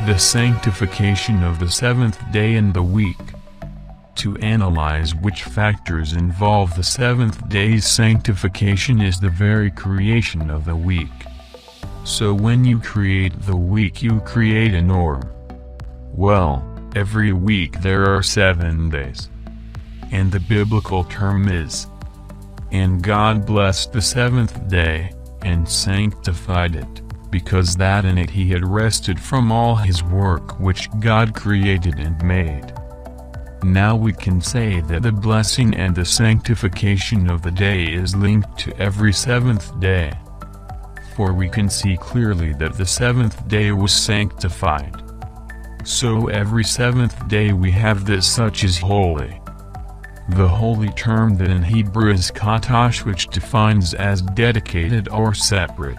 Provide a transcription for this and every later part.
The sanctification of the seventh day in the week. To analyze which factors involve the seventh day's sanctification is the very creation of the week. So when you create the week, you create a norm. Well, every week there are 7 days. And the biblical term is, "And God blessed the seventh day, and sanctified it, because that in it he had rested from all his work which God created and made." Now we can say that the blessing and the sanctification of the day is linked to every seventh day. For we can see clearly that the seventh day was sanctified. So every seventh day we have this such as holy. The holy term that in Hebrew is kadosh, which defines as dedicated or separate.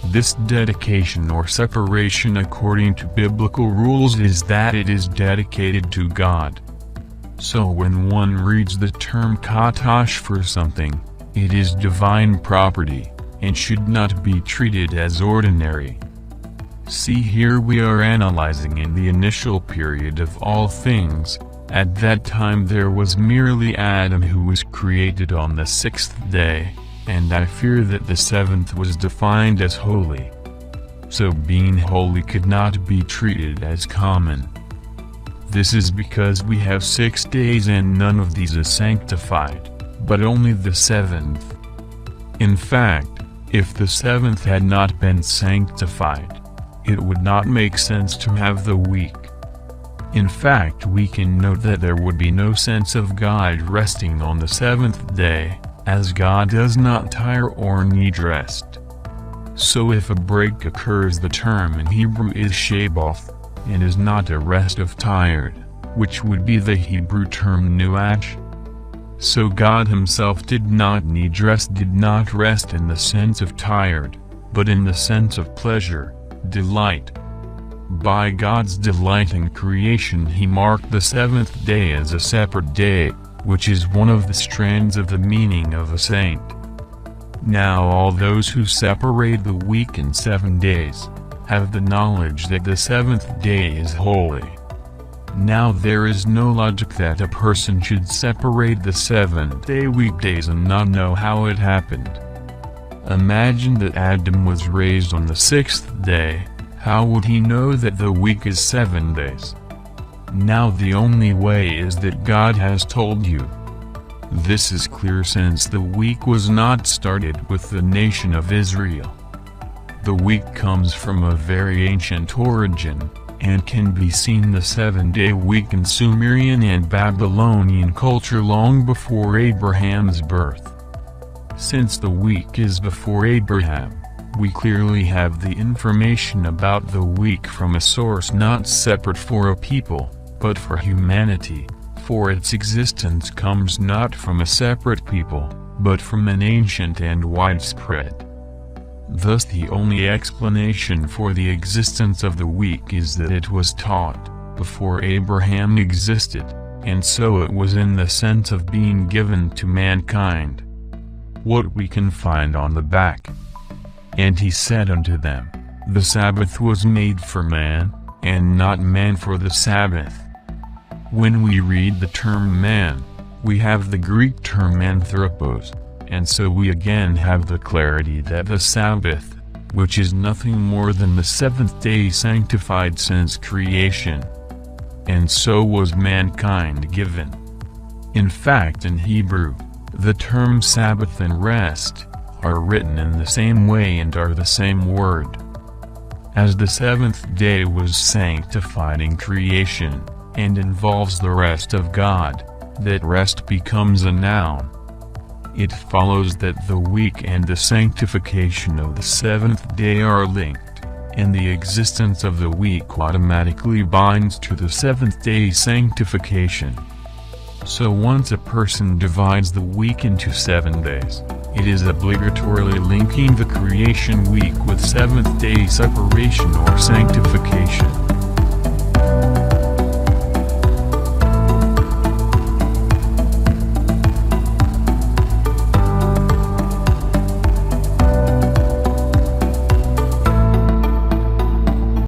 This dedication or separation according to biblical rules is that it is dedicated to God. So when one reads the term kadosh for something, it is divine property, and should not be treated as ordinary. See, here we are analyzing in the initial period of all things. At that time there was merely Adam, who was created on the 6th day, and I fear that the 7th was defined as holy. So being holy could not be treated as common. This is because we have 6 days and none of these is sanctified, but only the 7th. In fact, if the 7th had not been sanctified, it would not make sense to have the week. In fact, we can note that there would be no sense of God resting on the 7th day, as God does not tire or need rest. So if a break occurs, the term in Hebrew is shaboth, and is not a rest of tired, which would be the Hebrew term nuach. So God himself did not need rest, did not rest in the sense of tired, but in the sense of pleasure, delight. By God's delight in creation he marked the 7th day as a separate day, which is one of the strands of the meaning of a saint. Now all those who separate the week in 7 days, have the knowledge that the 7th day is holy. Now there is no logic that a person should separate the 7-day weekdays and not know how it happened. Imagine that Adam was raised on the 6th day. How would he know that the week is 7 days? Now the only way is that God has told you. This is clear since the week was not started with the nation of Israel. The week comes from a very ancient origin, and can be seen the 7-day week in Sumerian and Babylonian culture long before Abraham's birth. Since the week is before Abraham, we clearly have the information about the week from a source not separate for a people, but for humanity, for its existence comes not from a separate people, but from an ancient and widespread. Thus the only explanation for the existence of the week is that it was taught before Abraham existed, and so it was in the sense of being given to mankind. What we can find on the back. And he said unto them, The Sabbath was made for man, and not man for the Sabbath. When we read the term man, we have the Greek term anthropos, and so we again have the clarity that the Sabbath, which is nothing more than the 7th day sanctified since creation. And so was mankind given. In fact, in Hebrew, the term Sabbath and rest are written in the same way and are the same word. As the 7th day was sanctified in creation, and involves the rest of God, that rest becomes a noun. It follows that the week and the sanctification of the 7th day are linked, and the existence of the week automatically binds to the 7th day sanctification. So once a person divides the week into 7 days, it is obligatorily linking the creation week with 7th day separation or sanctification.